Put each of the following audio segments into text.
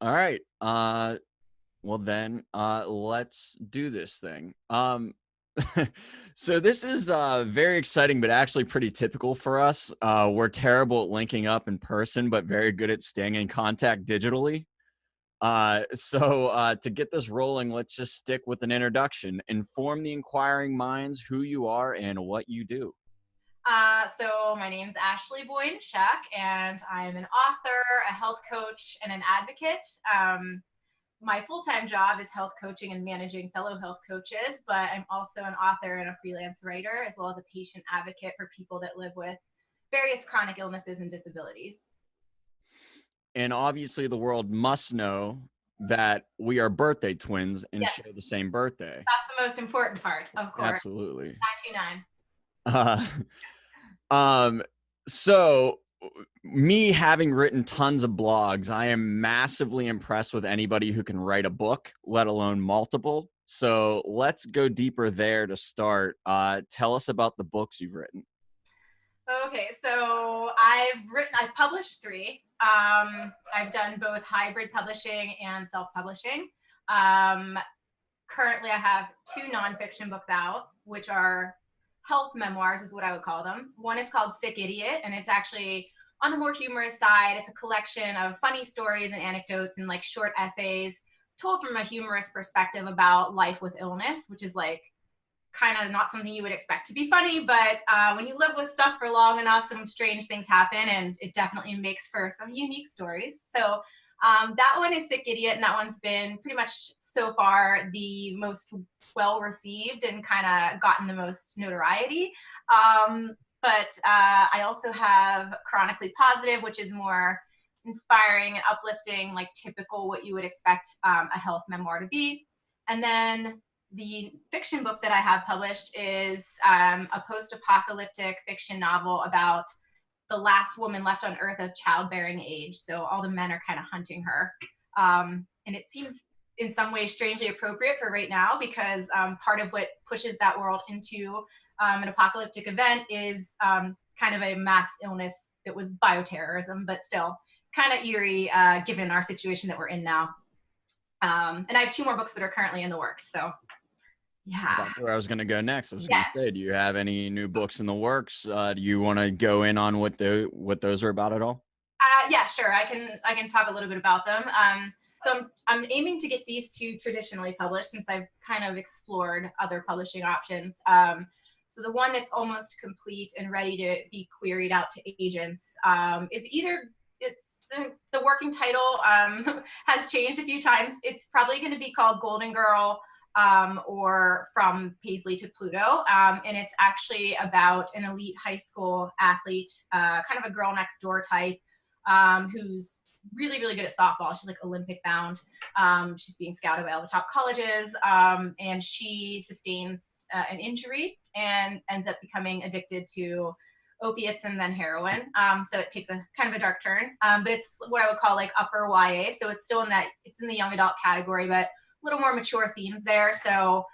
All right. Well then, let's do this thing. So this is very exciting, but actually pretty typical for us. We're terrible at linking up in person, but very good at staying in contact digitally. So to get this rolling, let's just stick with an introduction. Inform the inquiring minds who you are and what you do. So my name's Ashley Boynes-Shuck, and I'm an author, a health coach, and an advocate. My full-time job is health coaching and managing fellow health coaches, but I'm also an author and a freelance writer, as well as a patient advocate for people that live with various chronic illnesses and disabilities. And obviously, the world must know that we are birthday twins and Yes, share the same birthday. that's the most important part, of course. Absolutely. 929. Uh, um, so me having written tons of blogs, I am massively impressed with anybody who can write a book, let alone multiple. So let's go deeper there to start. Tell us about the books you've written. Okay, so I've published three. I've done both hybrid publishing and self-publishing. Um, Currently, I have two nonfiction books out, which are health memoirs, is what I would call them. One is called Sick Idiot, and it's actually on the more humorous side. It's a collection of funny stories and anecdotes and like short essays told from a humorous perspective about life with illness, which is like kind of not something you would expect to be funny, but when you live with stuff for long enough, some strange things happen, and it definitely makes for some unique stories. So that one is Sick Idiot, and that one's been pretty much so far the most well received and kind of gotten the most notoriety. But I also have Chronically Positive, which is more inspiring and uplifting, like typical what you would expect a health memoir to be. And then the fiction book that I have published is a post-apocalyptic fiction novel about the last woman left on Earth of childbearing age. So all the men are kind of hunting her. And it seems in some ways strangely appropriate for right now because part of what pushes that world into an apocalyptic event is kind of a mass illness that was bioterrorism, but still kind of eerie given our situation that we're in now. And I have two more books that are currently in the works. So yeah. That's where I was going to go next. I was going to Yes. say, do you have any new books in the works? Do you want to go in on what those are about at all? Yeah, sure. I can talk a little bit about them. So I'm aiming to get these two traditionally published since I've kind of explored other publishing options. So the one that's almost complete and ready to be queried out to agents is either it's the working title has changed a few times. It's probably going to be called Golden Girl or From Paisley to Pluto. And it's actually about an elite high school athlete, kind of a girl next door type, who's really, really good at softball. She's like Olympic bound. She's being scouted by all the top colleges. And she sustains an injury and ends up becoming addicted to opiates and then heroin. So it takes a kind of a dark turn. But it's what I would call like upper YA. So it's still it's in the young adult category, but a little more mature themes there. So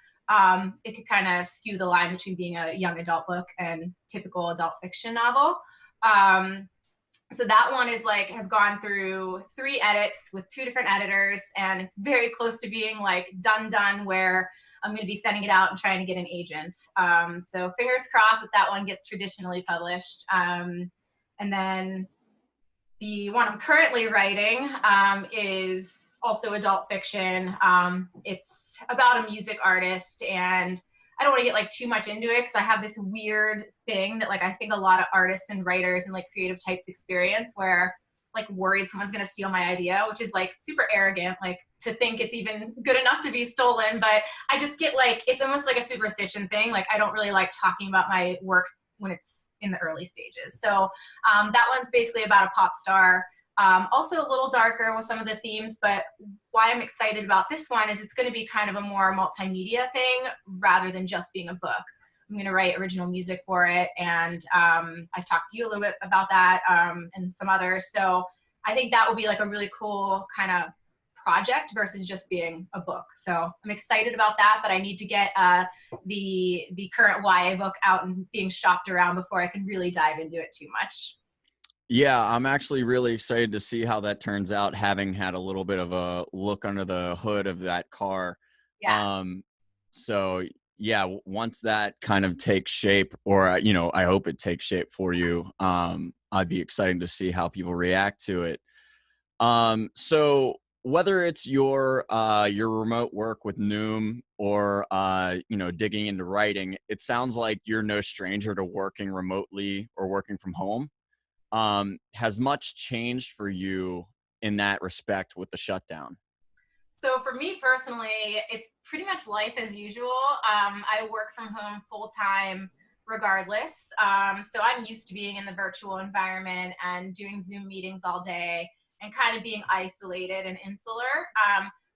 it could kind of skew the line between being a young adult book and typical adult fiction novel. So that one has gone through 3 edits with 2 different editors, and it's very close to being like done where I'm going to be sending it out and trying to get an agent. So fingers crossed that one gets traditionally published. And then the one I'm currently writing is also adult fiction. It's about a music artist, and I don't want to get like too much into it because I have this weird thing that like I think a lot of artists and writers and like creative types experience where like worried someone's going to steal my idea, which is like super arrogant, like to think it's even good enough to be stolen. But I just get like, it's almost like a superstition thing. Like I don't really like talking about my work when it's in the early stages. So that one's basically about a pop star. Also a little darker with some of the themes, but why I'm excited about this one is it's going to be kind of a more multimedia thing rather than just being a book. I'm going to write original music for it, and I've talked to you a little bit about that and some others. So I think that will be like a really cool kind of project versus just being a book. So I'm excited about that, but I need to get the current YA book out and being shopped around before I can really dive into it too much. Yeah, I'm actually really excited to see how that turns out, having had a little bit of a look under the hood of that car. Yeah. Um, so yeah, once that kind of takes shape, or I hope it takes shape for you, I'd be excited to see how people react to it. So whether it's your remote work with Noom, or digging into writing, it sounds like you're no stranger to working remotely or working from home. Has much changed for you in that respect with the shutdown? So for me personally, it's pretty much life as usual. I work from home full time regardless. So I'm used to being in the virtual environment and doing Zoom meetings all day and kind of being isolated and insular,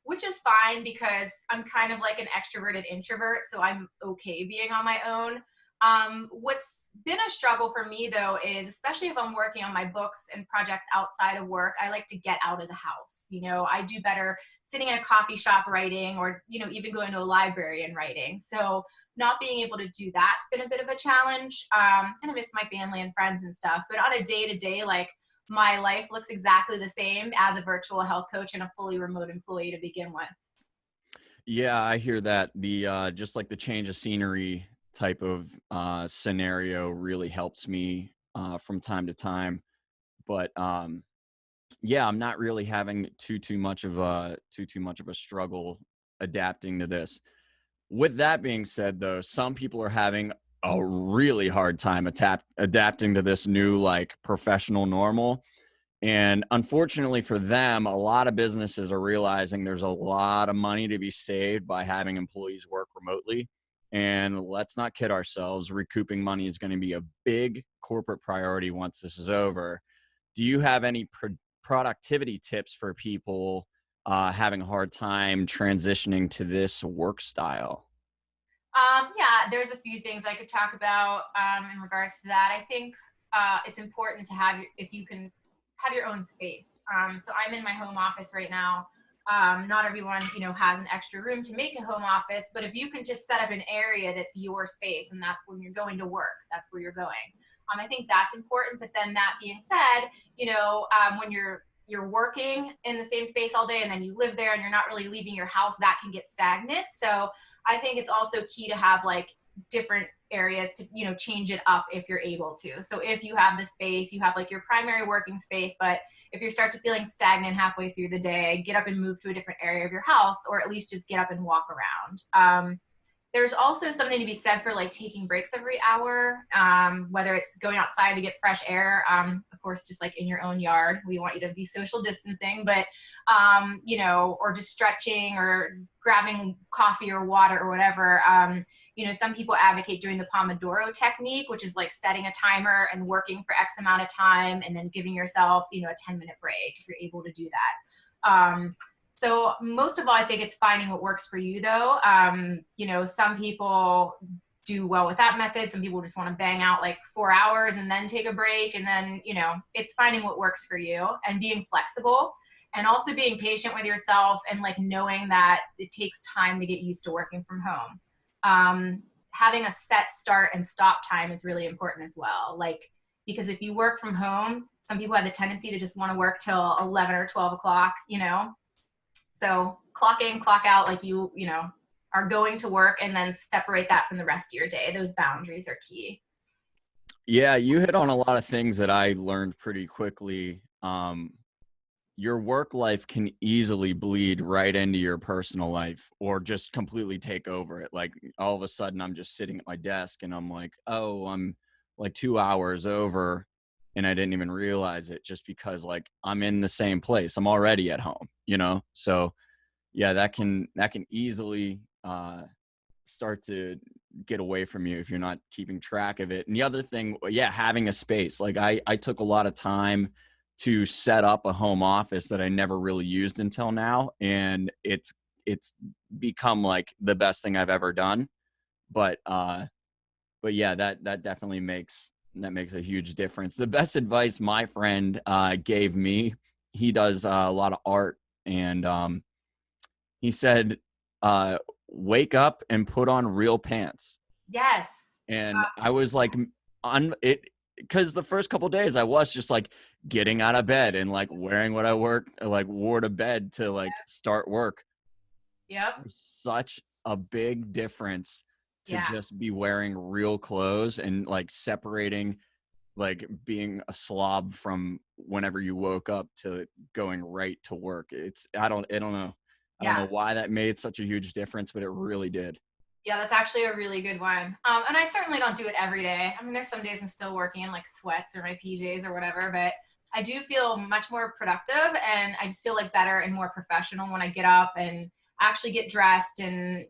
which is fine because I'm kind of like an extroverted introvert. So I'm okay being on my own. What's been a struggle for me though is, especially if I'm working on my books and projects outside of work, I like to get out of the house. I do better sitting in a coffee shop writing, or even going to a library and writing. So not being able to do that's been a bit of a challenge. And I miss my family and friends and stuff, but on a day-to-day, like, my life looks exactly the same as a virtual health coach and a fully remote employee to begin with. Yeah, I hear that. The just like the change of scenery type of scenario really helps me from time to time. But yeah, I'm not really having too much of a struggle adapting to this. With that being said, though, some people are having a really hard time adapting to this new, like, professional normal. And unfortunately for them, a lot of businesses are realizing there's a lot of money to be saved by having employees work remotely. And let's not kid ourselves, recouping money is going to be a big corporate priority once this is over. Do you have any productivity tips for people having a hard time transitioning to this work style? Yeah, there's a few things I could talk about in regards to that. I think it's important to have, if you can, have your own space. So I'm in my home office right now. Not everyone, has an extra room to make a home office, but if you can just set up an area that's your space and that's when you're going to work, that's where you're going. I think that's important. But then that being said, when you're working in the same space all day and then you live there and you're not really leaving your house, that can get stagnant. So I think it's also key to have like different areas to, change it up if you're able to. So if you have the space, you have like your primary working space, but if you start to feeling stagnant halfway through the day, get up and move to a different area of your house, or at least just get up and walk around. There's also something to be said for like taking breaks every hour, whether it's going outside to get fresh air, of course, just like in your own yard. We want you to be social distancing, but, or just stretching or grabbing coffee or water or whatever. Some people advocate doing the Pomodoro technique, which is like setting a timer and working for X amount of time and then giving yourself, a 10-minute break if you're able to do that. So most of all, I think it's finding what works for you, though. Some people do well with that method. Some people just want to bang out like 4 hours and then take a break. And then, it's finding what works for you and being flexible, and also being patient with yourself, and like knowing that it takes time to get used to working from home. Having a set start and stop time is really important as well. Like, because if you work from home, some people have the tendency to just want to work till 11 or 12 o'clock, so clock in, clock out, like are going to work, and then separate that from the rest of your day. Those boundaries are key. Yeah, you hit on a lot of things that I learned pretty quickly. Your work life can easily bleed right into your personal life, or just completely take over it. Like, all of a sudden I'm just sitting at my desk and I'm like, oh, I'm like 2 hours over, and I didn't even realize it, just because like I'm in the same place. I'm already at home. So yeah, that can easily start to get away from you if you're not keeping track of it. And the other thing, yeah, having a space. Like, I took a lot of time to set up a home office that I never really used until now, and it's become like the best thing I've ever done. But yeah, that definitely makes a huge difference. The best advice my friend gave me, he does a lot of art, and he said, wake up and put on real pants. Yes. And I was like, on it. because the first couple days I was just like getting out of bed and like wearing what I wore to bed to like start work. Yep. There's such a big difference to Yeah. just be wearing real clothes and like separating like being a slob from whenever you woke up to going right to work. I don't know. I don't Yeah. know why that made such a huge difference, but it really did. Yeah, that's actually a really good one. And I certainly don't do it every day. I mean, there's some days I'm still working in like sweats or my PJs or whatever, but I do feel much more productive, and I just feel like better and more professional when I get up and actually get dressed. And,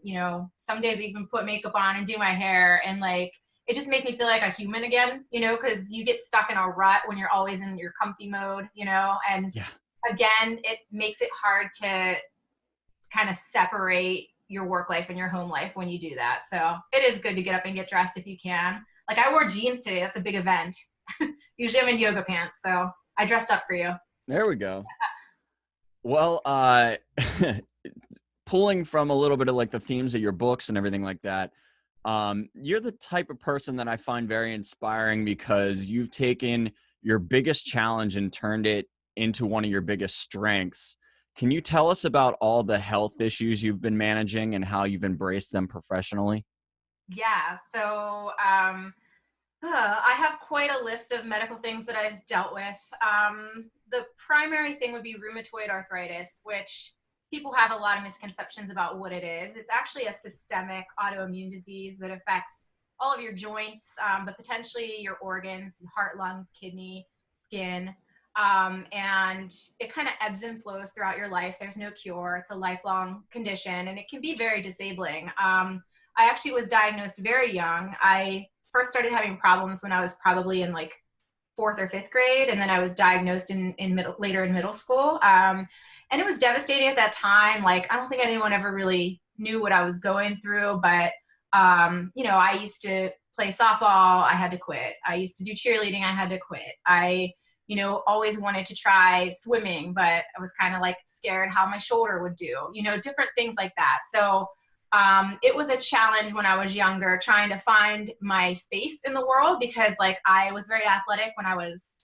some days I even put makeup on and do my hair, and like, it just makes me feel like a human again, because you get stuck in a rut when you're always in your comfy mode, and Yeah. again, it makes it hard to kind of separate your work life and your home life when you do that. So it is good to get up and get dressed if you can. Like, I wore jeans today. That's a big event. Usually I'm in yoga pants. So I dressed up for you. There we go. Well, pulling from a little bit of like the themes of your books and everything like that, you're the type of person that I find very inspiring because you've taken your biggest challenge and turned it into one of your biggest strengths. Can you tell us about all the health issues you've been managing and how you've embraced them professionally? Yeah. So I have quite a list of medical things that I've dealt with. The primary thing would be rheumatoid arthritis, which people have a lot of misconceptions about what it is. It's actually a systemic autoimmune disease that affects all of your joints, but potentially your organs, heart, lungs, kidney, skin. And it kind of ebbs and flows throughout your life. There's no cure. It's a lifelong condition, and it can be very disabling. I actually was diagnosed very young. I first started having problems when I was probably in like fourth or fifth grade, and then I was diagnosed later in middle school. And it was devastating at that time. Like, I don't think anyone ever really knew what I was going through, but I used to play softball. I had to quit. I used to do cheerleading. I had to quit. I always wanted to try swimming, but I was kind of like scared how my shoulder would do, different things like that. So it was a challenge when I was younger, trying to find my space in the world, because like I was very athletic when I was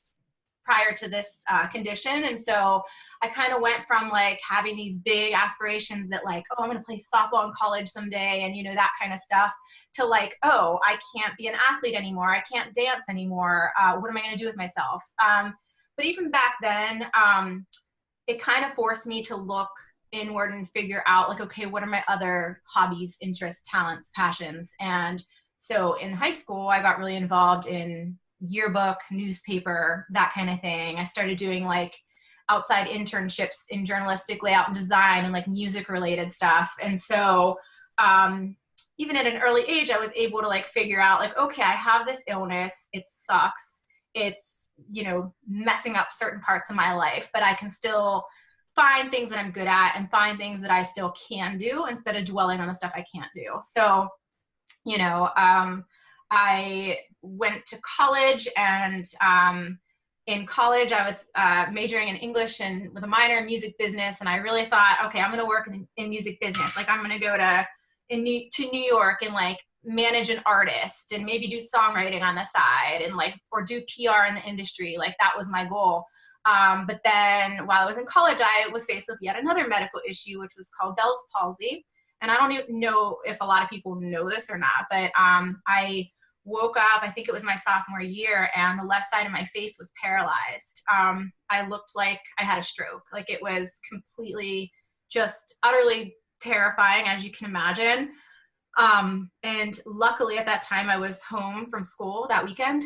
prior to this condition. And so I kind of went from like having these big aspirations that like, oh, I'm going to play softball in college someday, and that kind of stuff, to like, oh, I can't be an athlete anymore. I can't dance anymore. What am I going to do with myself? But even back then, it kind of forced me to look inward and figure out like, okay, what are my other hobbies, interests, talents, passions? And so in high school, I got really involved in yearbook, newspaper, that kind of thing. I started doing like outside internships in journalistic layout and design and like music related stuff. And so even at an early age, I was able to like figure out like, okay, I have this illness. It sucks. It's, messing up certain parts of my life, but I can still find things that I'm good at and find things that I still can do instead of dwelling on the stuff I can't do. So, I went to college, and in college I was majoring in English and with a minor in music business. And I really thought, okay, I'm going to work in music business. Like, I'm going to go to New York and like manage an artist and maybe do songwriting on the side and like, or do PR in the industry. Like, that was my goal. But then while I was in college, I was faced with yet another medical issue, which was called Bell's palsy. And I don't even know if a lot of people know this or not, but I woke up, I think it was my sophomore year, and the left side of my face was paralyzed. I looked like I had a stroke. Like, it was completely just utterly terrifying, as you can imagine. And luckily at that time I was home from school that weekend.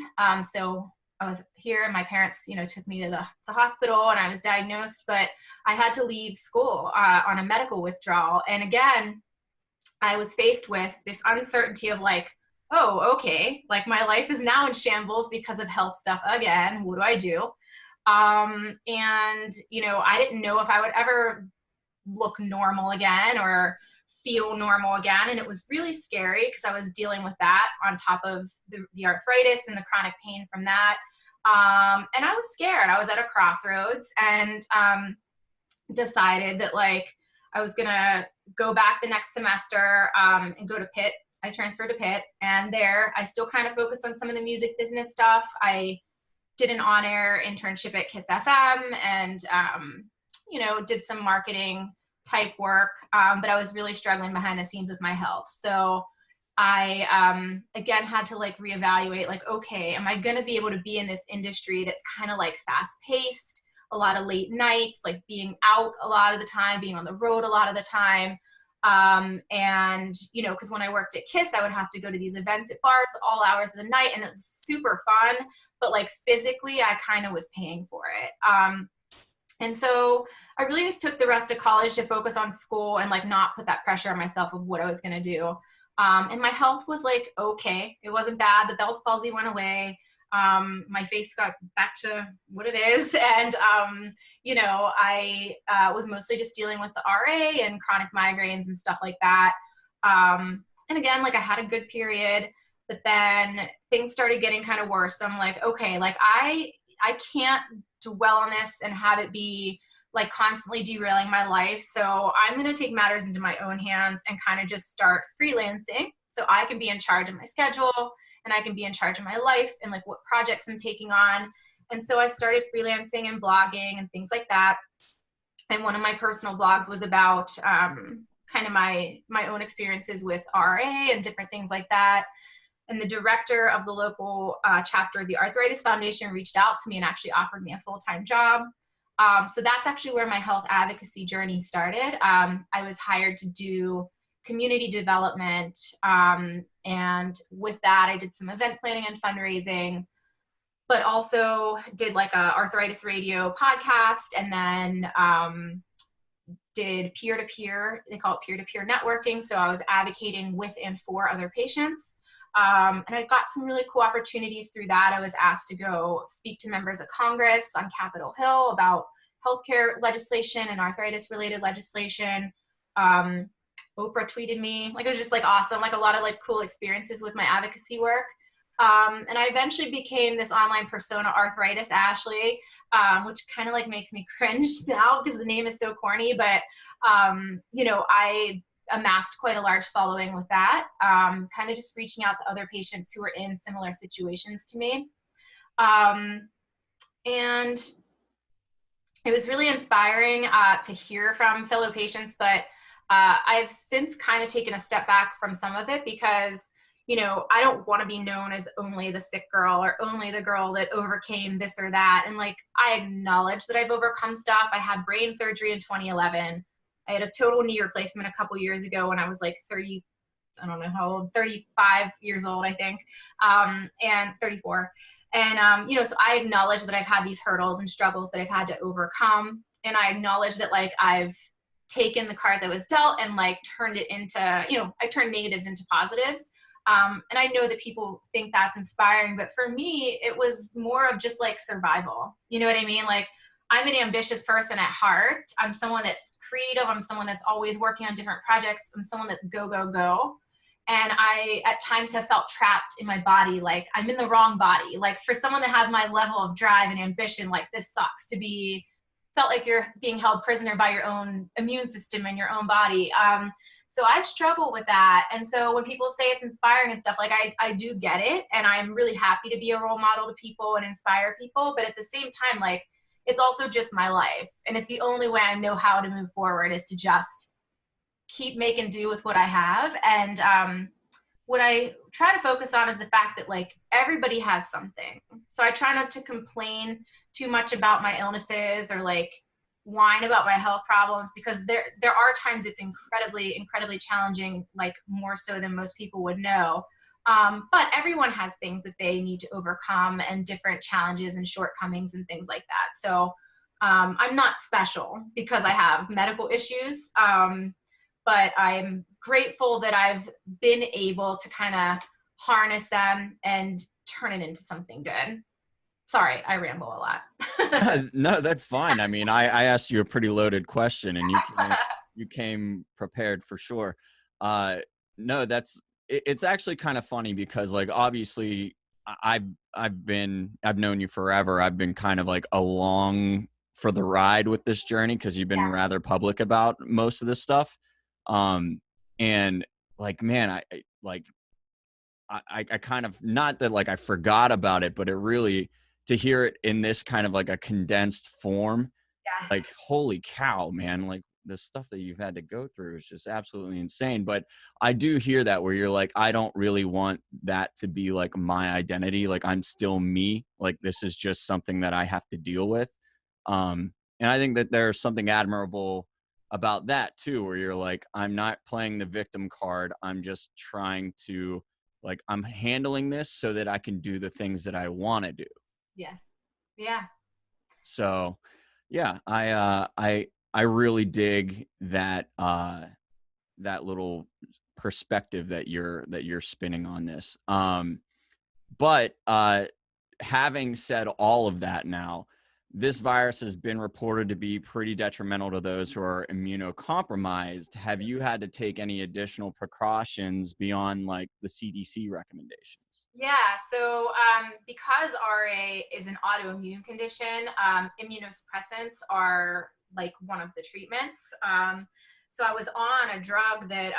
So I was here, and my parents, took me to the hospital, and I was diagnosed, but I had to leave school on a medical withdrawal. And again, I was faced with this uncertainty of like, oh, okay, like my life is now in shambles because of health stuff again. What do I do? And, I didn't know if I would ever look normal again or feel normal again. And it was really scary because I was dealing with that on top of the arthritis and the chronic pain from that. And I was scared. I was at a crossroads, and decided that like I was going to go back the next semester and go to Pitt I transferred to Pitt, and there I still kind of focused on some of the music business stuff. I did an on-air internship at Kiss FM and, did some marketing type work. But I was really struggling behind the scenes with my health. So I, again, had to like reevaluate, like, okay, am I going to be able to be in this industry that's kind of like fast paced, a lot of late nights, like being out a lot of the time, being on the road a lot of the time. And, because when I worked at Kiss, I would have to go to these events at bars all hours of the night, and it was super fun. But like physically, I kind of was paying for it. And so I really just took the rest of college to focus on school and like not put that pressure on myself of what I was going to do. And my health was like, okay, it wasn't bad. The Bell's palsy went away. My face got back to what it is. And, I was mostly just dealing with the RA and chronic migraines and stuff like that. And again, like I had a good period, but then things started getting kind of worse. So I'm like, okay, like I can't dwell on this and have it be like constantly derailing my life. So I'm going to take matters into my own hands and kind of just start freelancing so I can be in charge of my schedule and I can be in charge of my life and like what projects I'm taking on. And so I started freelancing and blogging and things like that. And one of my personal blogs was about kind of my own experiences with RA and different things like that. And the director of the local chapter of the Arthritis Foundation reached out to me and actually offered me a full-time job. So that's actually where my health advocacy journey started. I was hired to do community development. And with that, I did some event planning and fundraising, but also did like a arthritis radio podcast, and then did peer-to-peer, they call it peer-to-peer networking. So I was advocating with and for other patients. And I got some really cool opportunities through that. I was asked to go speak to members of Congress on Capitol Hill about healthcare legislation and arthritis related legislation. Oprah tweeted me, like it was just like awesome, like a lot of like cool experiences with my advocacy work. And I eventually became this online persona, Arthritis Ashley, which kind of like makes me cringe now because the name is so corny, but I amassed quite a large following with that, kind of just reaching out to other patients who were in similar situations to me. And it was really inspiring to hear from fellow patients, but I've since kind of taken a step back from some of it because, I don't want to be known as only the sick girl or only the girl that overcame this or that. And like, I acknowledge that I've overcome stuff. I had brain surgery in 2011. I had a total knee replacement a couple years ago when I was like 30, I don't know how old, 35 years old, I think, and 34. And, so I acknowledge that I've had these hurdles and struggles that I've had to overcome. And I acknowledge that like I've taken the cards I was dealt and like turned it into, I turned negatives into positives. And I know that people think that's inspiring, but for me, it was more of just like survival. You know what I mean? Like I'm an ambitious person at heart. I'm someone that's creative. I'm someone that's always working on different projects. I'm someone that's go, go, go. And I, at times, have felt trapped in my body. Like I'm in the wrong body. Like for someone that has my level of drive and ambition, like this sucks to be felt like you're being held prisoner by your own immune system and your own body. So I struggle with that. And so when people say it's inspiring and stuff, like I do get it. And I'm really happy to be a role model to people and inspire people. But at the same time, like it's also just my life. And it's the only way I know how to move forward is to just keep making do with what I have. And what I try to focus on is the fact that like everybody has something. So I try not to complain too much about my illnesses or like whine about my health problems, because there are times it's incredibly challenging, like more so than most people would know. But everyone has things that they need to overcome and different challenges and shortcomings and things like that. So I'm not special because I have medical issues, but I'm grateful that I've been able to kind of harness them and turn it into something good. Sorry, I ramble a lot. No, that's fine. I mean, I asked you a pretty loaded question and you came prepared for sure. No, it's actually kind of funny because like, obviously I've known you forever. I've been kind of like along for the ride with this journey because you've been rather public about most of this stuff. And like, man, I like I kind of, not that like I forgot about it, but it really, to hear it in this kind of like a condensed form, Yeah. like, holy cow, man, like the stuff that you've had to go through is just absolutely insane. But I do hear that where you're like, I don't really want that to be like my identity. Like, I'm still me. Like, this is just something that I have to deal with. And I think that there's something admirable about that too, where you're like, I'm not playing the victim card. I'm just trying to, like, I'm handling this so that I can do the things that I want to do. Yes. Yeah. So yeah, I really dig that that little perspective that you're spinning on this. But having said all of that, now this virus has been reported to be pretty detrimental to those who are immunocompromised. Have you had to take any additional precautions beyond like the CDC recommendations? Yeah, so because RA is an autoimmune condition, immunosuppressants are like one of the treatments. So I was on a drug that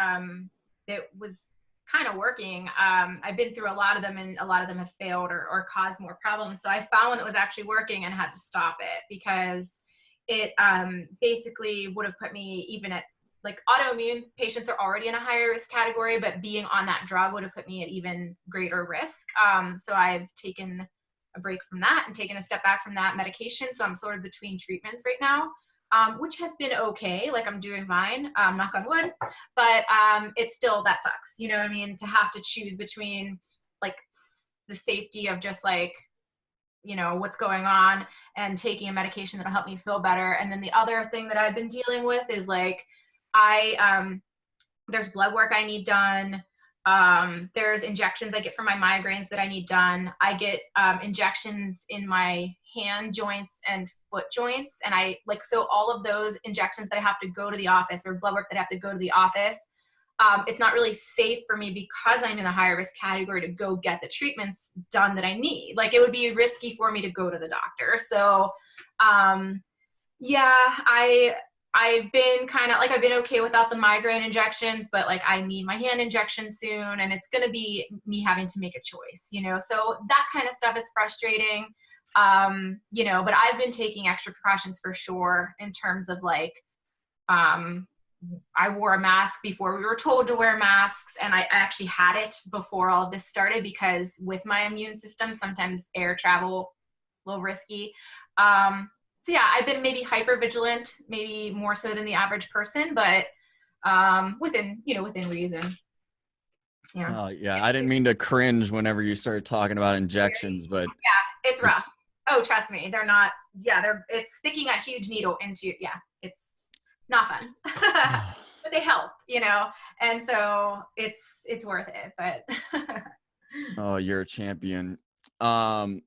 that was kind of working. I've been through a lot of them, and a lot of them have failed or caused more problems. So I found one that was actually working and had to stop it because it basically would have put me even at, like, autoimmune patients are already in a higher risk category, but being on that drug would have put me at even greater risk. So I've taken a break from that and taken a step back from that medication. So I'm sort of between treatments right now, which has been okay. Like, I'm doing fine, knock on wood, but it's still, that sucks. You know what I mean? To have to choose between like the safety of just like, you know, what's going on and taking a medication that'll help me feel better. And then the other thing that I've been dealing with is like, there's blood work I need done. There's injections I get for my migraines that I need done. I get injections in my hand joints and foot joints. And I like, so all of those injections that I have to go to the office, or blood work that I have to go to the office, it's not really safe for me because I'm in the higher risk category to go get the treatments done that I need. Like, it would be risky for me to go to the doctor. So, yeah, I've been kind of like, I've been okay without the migraine injections, but like, I need my hand injection soon, and it's going to be me having to make a choice, you know? So that kind of stuff is frustrating. You know, but I've been taking extra precautions for sure in terms of like, I wore a mask before we were told to wear masks, and I actually had it before all of this started because with my immune system, sometimes air travel a little risky. So yeah, I've been maybe hyper vigilant, maybe more so than the average person, but within, you know, within reason. Yeah. Oh yeah, I didn't mean to cringe whenever you started talking about injections, but Yeah, it's rough. it's Oh, trust me, they're not. Yeah, it's sticking a huge needle into. Yeah, it's not fun, but they help, you know, and so it's worth it. But oh, you're a champion. Um,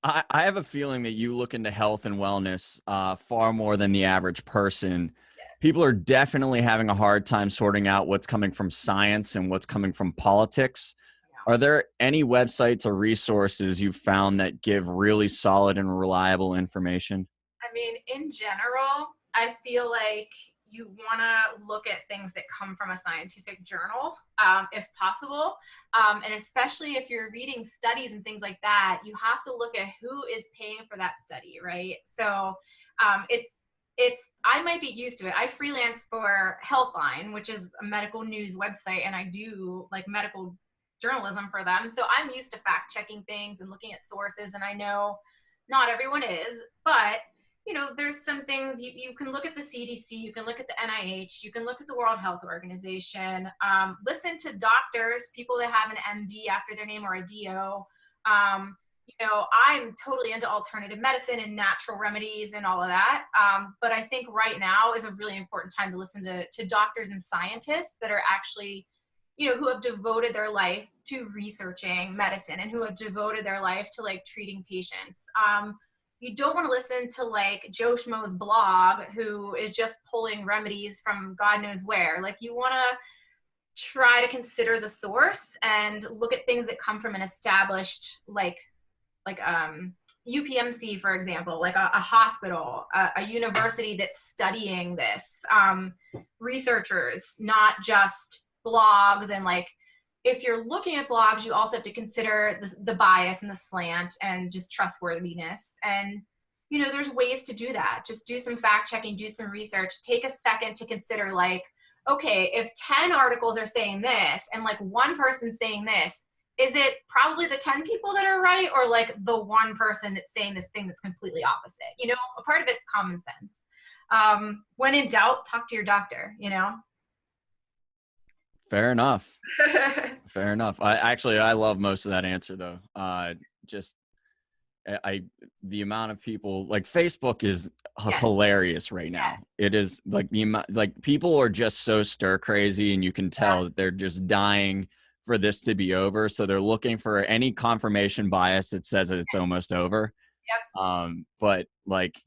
I have a feeling that you look into health and wellness far more than the average person. People are definitely having a hard time sorting out what's coming from science and what's coming from politics. Are there any websites or resources you've found that give really solid and reliable information? I mean, in general, I feel like you want to look at things that come from a scientific journal, if possible. And especially if you're reading studies and things like that, you have to look at who is paying for that study, right? So I might be used to it. I freelance for Healthline, which is a medical news website, and I do like medical journalism for them. So I'm used to fact checking things and looking at sources, and I know not everyone is, but you know, there's some things you can look at the CDC, you can look at the NIH, you can look at the World Health Organization, listen to doctors, people that have an MD after their name or a DO. You know, I'm totally into alternative medicine and natural remedies and all of that. But I think right now is a really important time to listen to doctors and scientists that are actually, you know, who have devoted their life to researching medicine and who have devoted their life to like treating patients. You don't want to listen to like Joe Schmo's blog who is just pulling remedies from God knows where. Like, you want to try to consider the source and look at things that come from an established like UPMC, for example, like a hospital, a university that's studying this, researchers, not just blogs and like if you're looking at blogs, you also have to consider the bias and the slant and just trustworthiness. And, you know, there's ways to do that. Just do some fact checking, do some research, take a second to consider like, okay, if 10 articles are saying this and like one person's saying this, is it probably the 10 people that are right, or like the one person that's saying this thing that's completely opposite? You know, a part of it's common sense. When in doubt, talk to your doctor, you know? Fair enough. Fair enough. I love most of that answer though. Just the amount of people, like, Facebook is Yes. hilarious right now. Yes. It is like like people are just so stir crazy, and you can tell that they're just dying for this to be over. So they're looking for any confirmation bias that says that it's almost over. Yep. But like,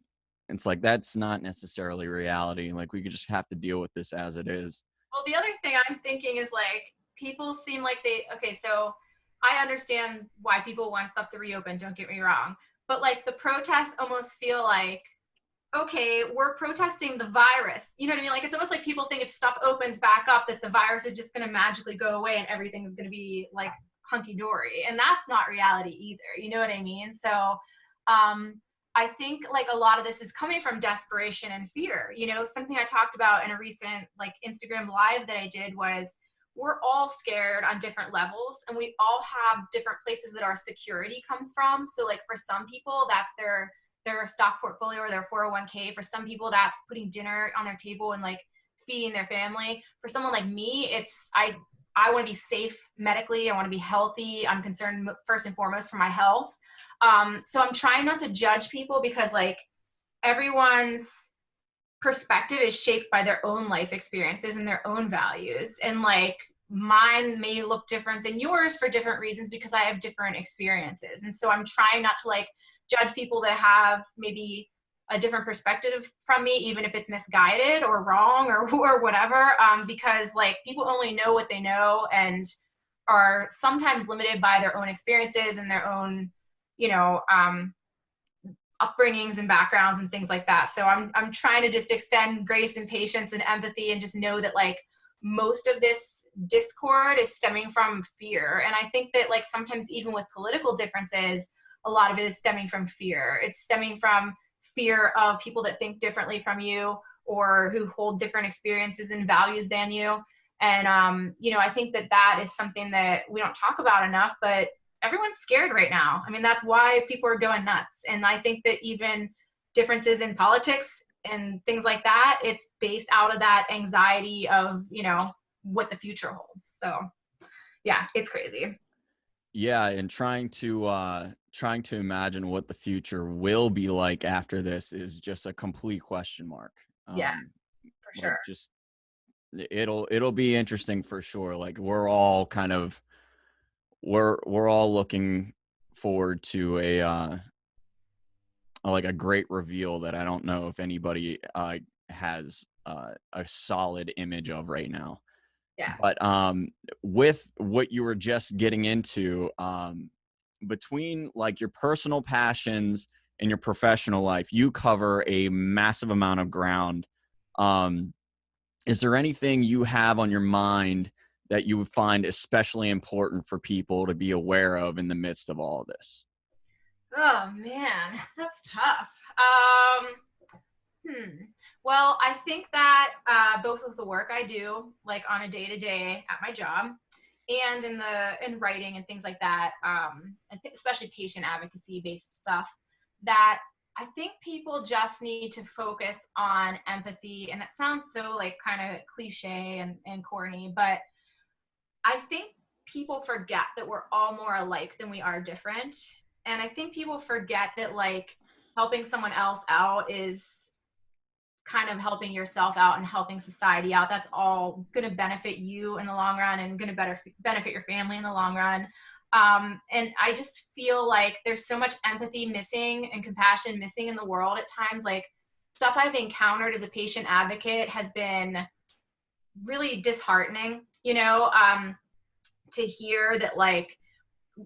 it's like, that's not necessarily reality. Like, we could just have to deal with this as it is. Well, the other thing I'm thinking is like, people seem like okay, so I understand why people want stuff to reopen, don't get me wrong. But like the protests almost feel like, okay, we're protesting the virus. You know what I mean? Like, it's almost like people think if stuff opens back up that the virus is just going to magically go away and everything's going to be like hunky dory. And that's not reality either. You know what I mean? So, I think like a lot of this is coming from desperation and fear. You know, something I talked about in a recent like Instagram live that I did was, we're all scared on different levels, and we all have different places that our security comes from. So like for some people, that's their stock portfolio or their 401k. For some people, that's putting dinner on their table and like feeding their family. For someone like me, it's I want to be safe medically. I want to be healthy. I'm concerned first and foremost for my health. So I'm trying not to judge people, because like everyone's perspective is shaped by their own life experiences and their own values. And like mine may look different than yours for different reasons because I have different experiences. And so I'm trying not to like judge people that have maybe a different perspective from me, even if it's misguided or wrong or whatever, because like people only know what they know and are sometimes limited by their own experiences and their own, you know, upbringings and backgrounds and things like that. So I'm trying to just extend grace and patience and empathy, and just know that like most of this discord is stemming from fear. And I think that like sometimes even with political differences, a lot of it is stemming from fear. It's stemming from fear of people that think differently from you or who hold different experiences and values than you. And you know, I think that that is something that we don't talk about enough, but everyone's scared right now. I mean, that's why people are going nuts. And I think that even differences in politics and things like that, it's based out of that anxiety of, you know, what the future holds. So yeah, it's crazy. Yeah, and trying to imagine what the future will be like after this is just a complete question mark. Yeah, Um, for like, sure. just it'll be interesting for sure. Like, we're all kind of we're all looking forward to like a great reveal that I don't know if anybody has a solid image of right now. Yeah. But with what you were just getting into, between like your personal passions and your professional life, you cover a massive amount of ground. Um, is there anything you have on your mind that you would find especially important for people to be aware of in the midst of all of this? Oh man, that's tough. Um, Well, I think that both with the work I do, like on a day to day at my job, and in writing and things like that, I think especially patient advocacy based stuff, that I think people just need to focus on empathy. And it sounds so like kind of cliche and corny, but I think people forget that we're all more alike than we are different. And I think people forget that like helping someone else out is kind of helping yourself out and helping society out. That's all going to benefit you in the long run and going to benefit your family in the long run. And I just feel like there's so much empathy missing and compassion missing in the world at times. Like stuff I've encountered as a patient advocate has been really disheartening, you know, to hear that like,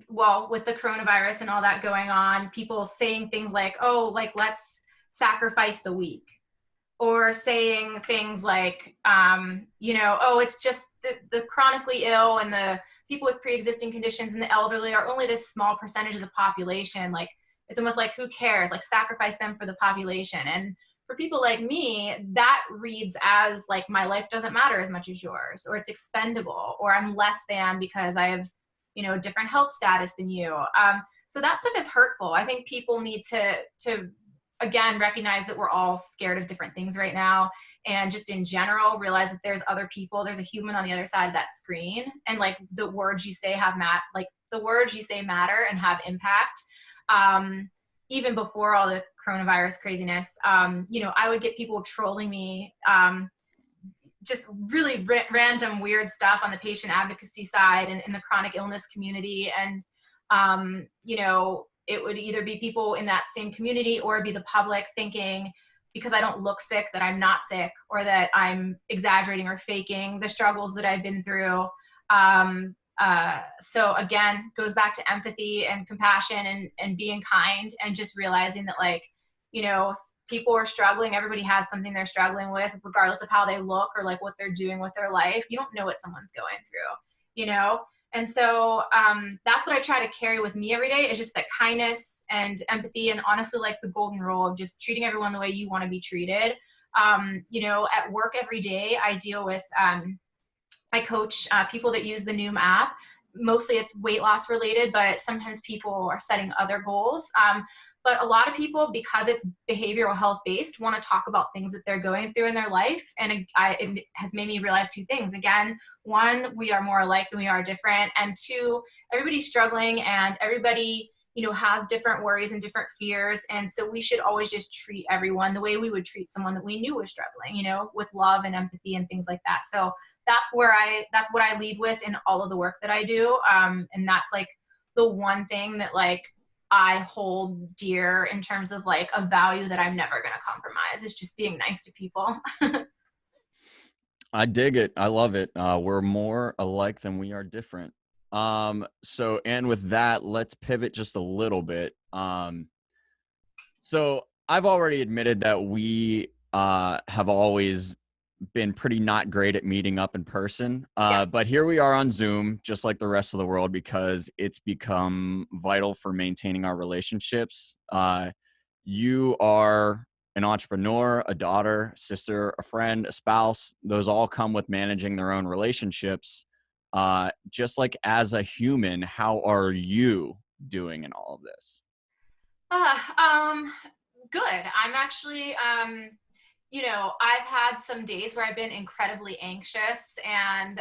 well, with the coronavirus and all that going on, people saying things like, oh, like let's sacrifice the weak, or saying things like, you know, oh, it's just the chronically ill and the people with pre-existing conditions and the elderly are only this small percentage of the population. Like, it's almost like, who cares? Like, sacrifice them for the population. And for people like me, that reads as like, my life doesn't matter as much as yours, or it's expendable, or I'm less than because I have, you know, different health status than you. So that stuff is hurtful. I think people need to again recognize that we're all scared of different things right now, and just in general realize that there's other people, there's a human on the other side of that screen, and like the words you say matter and have impact. Even before all the coronavirus craziness, you know, I would get people trolling me, just really random weird stuff on the patient advocacy side and in the chronic illness community. And, you know, it would either be people in that same community or be the public thinking because I don't look sick that I'm not sick, or that I'm exaggerating or faking the struggles that I've been through. So again, goes back to empathy and compassion and being kind, and just realizing that, like, you know, people are struggling. Everybody has something they're struggling with, regardless of how they look or like what they're doing with their life. You don't know what someone's going through, you know? And so that's what I try to carry with me every day, is just that kindness and empathy, and honestly, like the golden rule of just treating everyone the way you want to be treated. You know, at work every day, I deal with, I coach people that use the Noom app. Mostly it's weight loss related, but sometimes people are setting other goals. But a lot of people, because it's behavioral health based, want to talk about things that they're going through in their life. And it has made me realize two things. Again, one, we are more alike than we are different. And two, everybody's struggling, and everybody, you know, has different worries and different fears. And so we should always just treat everyone the way we would treat someone that we knew was struggling, you know, with love and empathy and things like that. So that's what I lead with in all of the work that I do. And that's like the one thing that like I hold dear in terms of like a value that I'm never going to compromise, is just being nice to people. I dig it. I love it. We're more alike than we are different. So, and with that, let's pivot just a little bit. So I've already admitted that we have always been pretty not great at meeting up in person. Yep. But here we are on Zoom, just like the rest of the world, because it's become vital for maintaining our relationships. You are an entrepreneur, a daughter, sister, a friend, a spouse. Those all come with managing their own relationships. Just like as a human, how are you doing in all of this? Good. I'm actually, you know, I've had some days where I've been incredibly anxious and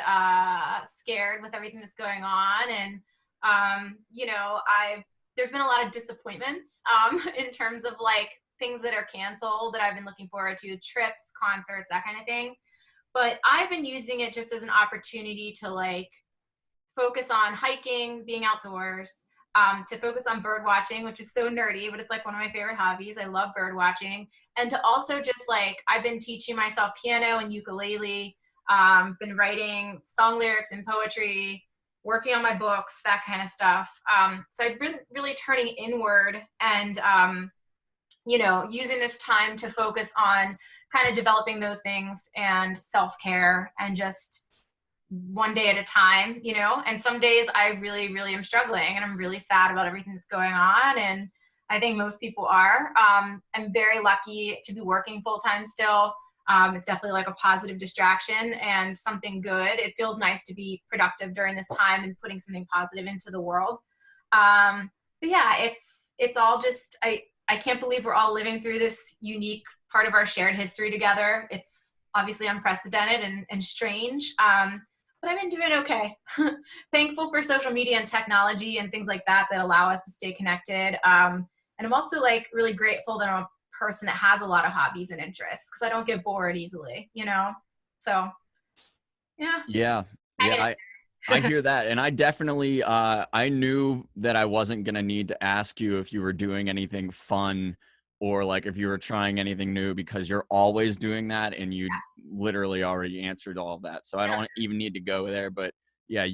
scared with everything that's going on. And, you know, there's been a lot of disappointments in terms of like things that are canceled that I've been looking forward to, trips, concerts, that kind of thing. But I've been using it just as an opportunity to like focus on hiking, being outdoors, to focus on bird watching, which is so nerdy, but it's like one of my favorite hobbies. I love bird watching. And to also just like, I've been teaching myself piano and ukulele, been writing song lyrics and poetry, working on my books, that kind of stuff. So I've been really turning inward and, you know, using this time to focus on kind of developing those things and self-care, and just one day at a time, you know. And some days I really, really am struggling and I'm really sad about everything that's going on. And I think most people are. I'm very lucky to be working full time still. It's definitely like a positive distraction and something good. It feels nice to be productive during this time and putting something positive into the world. But yeah, it's all just, I can't believe we're all living through this unique part of our shared history together. It's obviously unprecedented and strange. But I've been doing okay. Thankful for social media and technology and things like that allow us to stay connected. And I'm also like really grateful that I'm a person that has a lot of hobbies and interests, because I don't get bored easily, you know? So yeah. Yeah. Yeah. I hear that. And I definitely, I knew that I wasn't going to need to ask you if you were doing anything fun or like if you were trying anything new, because you're always doing that and you literally already answered all of that. So I don't even need to go there, but yeah,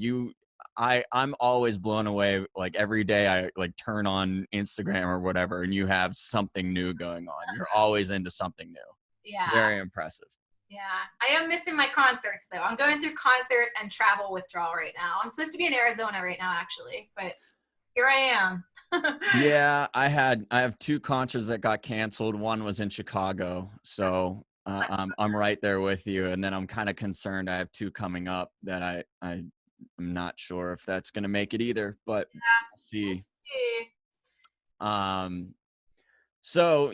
I'm always blown away. Like every day I like turn on Instagram or whatever, and you have something new going on. You're always into something new. It's Yeah. very impressive. Yeah, I am missing my concerts though. I'm going through concert and travel withdrawal right now. I'm supposed to be in Arizona right now, actually, but here I am. Yeah, I have two concerts that got canceled. One was in Chicago, so I'm right there with you. And then I'm kind of concerned. I have two coming up that I'm not sure if that's gonna make it either, but we'll We'll see. see. Um, so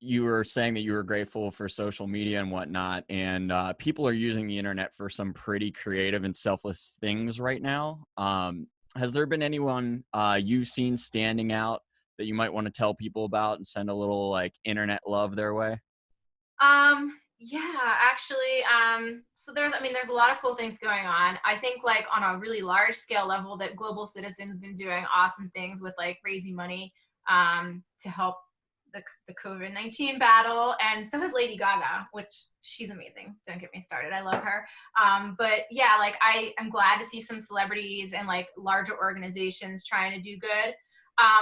you were saying that you were grateful for social media and whatnot, and people are using the internet for some pretty creative and selfless things right now. Has there been anyone you've seen standing out that you might want to tell people about and send a little like internet love their way? Yeah, actually, so there's a lot of cool things going on. I think like on a really large scale level that Global Citizen's been doing awesome things with like raising money, to help the COVID-19 battle. And so has Lady Gaga, which she's amazing. Don't get me started. I love her. But yeah, like I'm glad to see some celebrities and like larger organizations trying to do good.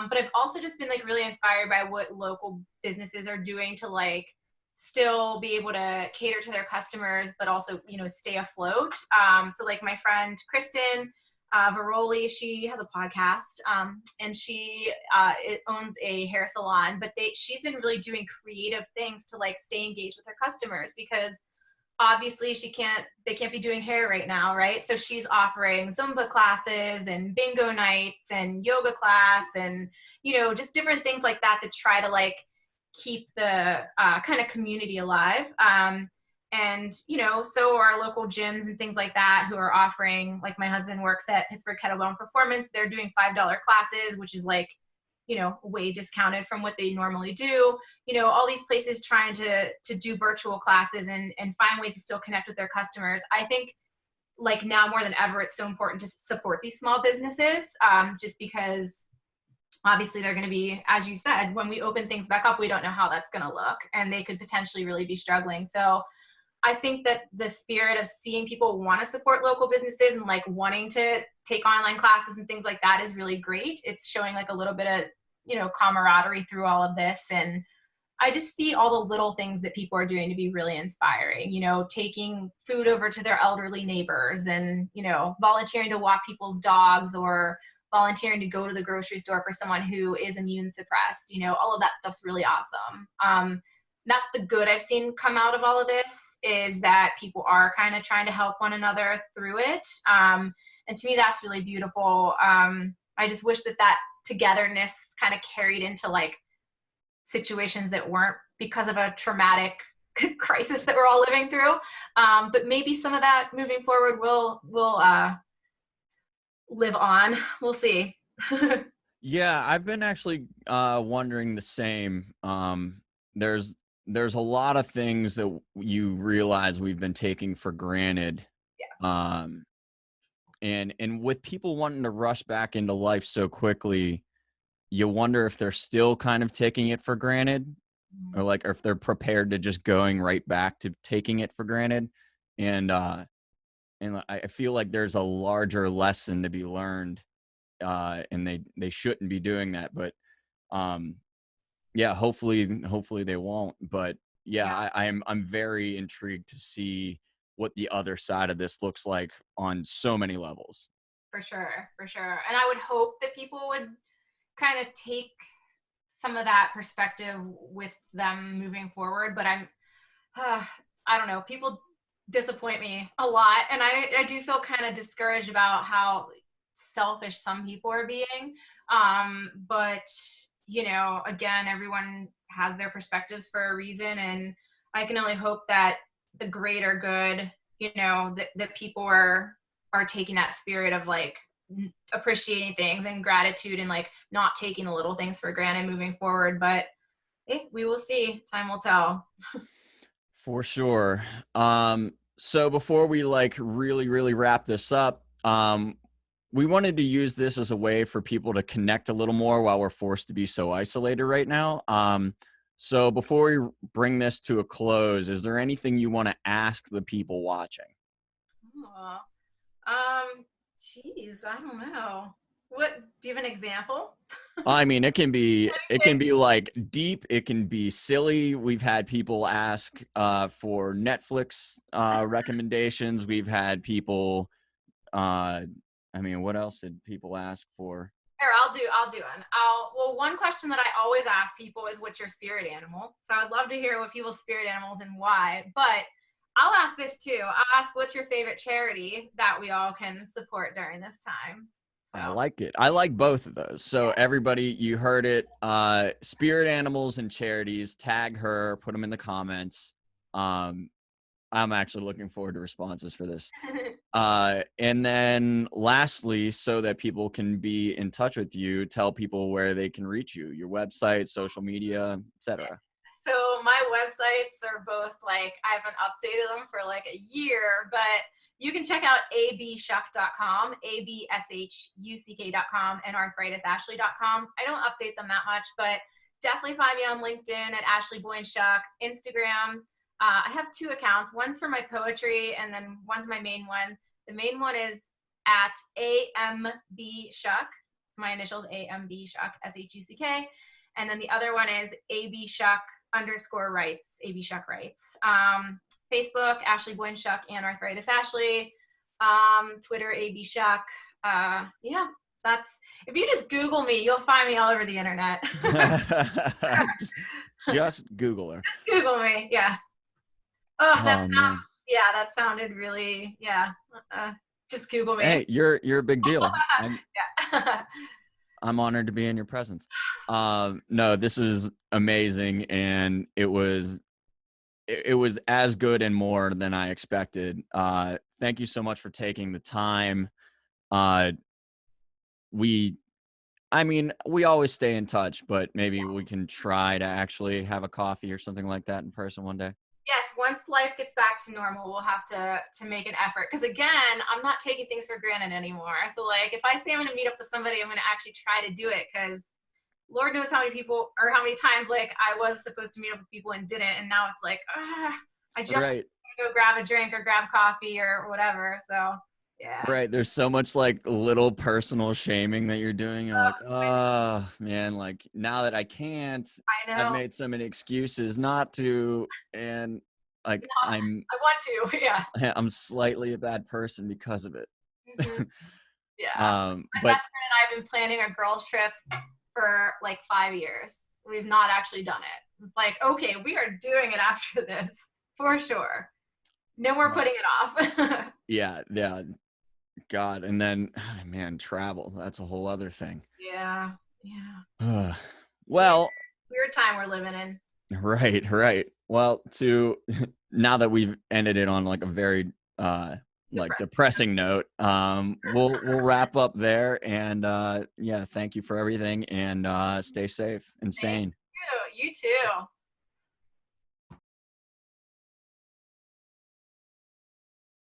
But I've also just been like really inspired by what local businesses are doing to like still be able to cater to their customers, but also, stay afloat. So like my friend Kristen Varoli, she has a podcast, and she owns a hair salon, but she's been really doing creative things to like stay engaged with her customers because obviously they can't be doing hair right now, right? So she's offering Zumba classes and bingo nights and yoga class and just different things like that to try to like keep the kind of community alive. And so are local gyms and things like that who are offering, like my husband works at Pittsburgh Kettlebell and Performance. They're doing $5 classes, which is like way discounted from what they normally do. All these places trying to do virtual classes and find ways to still connect with their customers. I think like now more than ever, it's so important to support these small businesses, just because obviously they're going to be, as you said, when we open things back up, we don't know how that's going to look and they could potentially really be struggling. So I think that the spirit of seeing people want to support local businesses and like wanting to take online classes and things like that is really great. It's showing like a little bit of, camaraderie through all of this. And I just see all the little things that people are doing to be really inspiring, taking food over to their elderly neighbors and, volunteering to walk people's dogs or volunteering to go to the grocery store for someone who is immune suppressed. All of that stuff's really awesome. That's the good I've seen come out of all of this is that people are kind of trying to help one another through it. And to me, that's really beautiful. I just wish that togetherness kind of carried into like situations that weren't because of a traumatic crisis that we're all living through. But maybe some of that moving forward will live on. We'll see. Yeah, I've been actually wondering the same. There's there's a lot of things that you realize we've been taking for granted. Um, and with people wanting to rush back into life so quickly, you wonder if they're still kind of taking it for granted, or like, or if they're prepared to just going right back to taking it for granted. And I feel like there's a larger lesson to be learned, and they shouldn't be doing that. But um, yeah, hopefully they won't. But yeah, Yeah, I'm very intrigued to see what the other side of this looks like on so many levels. for sure, for sure. And I would hope that people would kind of take some of that perspective with them moving forward. But I don't know, people disappoint me a lot. And I do feel kind of discouraged about how selfish some people are being. But, again, everyone has their perspectives for a reason. And I can only hope that the greater good, that people are taking that spirit of like appreciating things and gratitude and like not taking the little things for granted moving forward. But we will see. Time will tell. For sure. So before we like really wrap this up, we wanted to use this as a way for people to connect a little more while we're forced to be so isolated right now. So before we bring this to a close, is there anything you want to ask the people watching? Oh, geez, I don't know. What, do you have an example? I mean, it can be Anything? like deep. It can be silly. We've had people ask for Netflix recommendations. We've had people. I mean, what else did people ask for? Here, I'll do one. Well, one question that I always ask people is, what's your spirit animal? So I'd love to hear what people's spirit animals and why. But I'll ask this too. I'll ask, what's your favorite charity that we all can support during this time? I So like it. I like both of those. So everybody, you heard it. Spirit animals and charities. Tag her. Put them in the comments. I'm actually looking forward to responses for this. And then lastly, so that people can be in touch with you, tell people where they can reach you, your website, social media, etc. So my websites are both like, I haven't updated them for like a year, but you can check out abshuck.com, abshuck.com, and arthritisashley.com. I don't update them that much, but definitely find me on LinkedIn at Ashley Boynes-Shuck, Instagram. I have two accounts. One's for my poetry, and then one's my main one. The main one is at AMBShuck. My initials, AMBShuck, SHUCK. And then the other one is abshuck_writes, abshuck writes. Facebook, Ashley Boynes-Shuck and Arthritis Ashley. Twitter, abshuck. Yeah, that's, if you just Google me, you'll find me all over the internet. just Google her. Just Google me, yeah. Oh, that sounds, Man. yeah, that sounded really, yeah. Just Google me. Hey, you're a big deal. Yeah. I'm honored to be in your presence. No, this is amazing, and it was as good and more than I expected. Thank you so much for taking the time. We always stay in touch, but maybe we can try to actually have a coffee or something like that in person one day. Yes, once life gets back to normal, we'll have to make an effort. Because again, I'm not taking things for granted anymore. So like, if I say I'm going to meet up with somebody, I'm going to actually try to do it. Because Lord knows how many people, or how many times like I was supposed to meet up with people and didn't, and now it's like, I just Right. go grab a drink or grab coffee or whatever. So yeah. Right. There's so much like little personal shaming that you're doing. You're like, oh man, like now that I can't, I I've know. made so many excuses not to, and like No, I want to. Yeah. I'm slightly a bad person because of it. Hmm. Yeah. My But best friend and I have been planning a girls' trip for like 5 years. We've not actually done it. It's like, okay, we are doing it after this for sure. No more putting it off. yeah, God. And then, man, travel, that's a whole other thing. Yeah. Yeah. Well, Weird time we're living in. right. Well, now that we've ended it on like a very like depressing note, we'll wrap up there, and yeah, thank you for everything, and stay safe and sane. You too.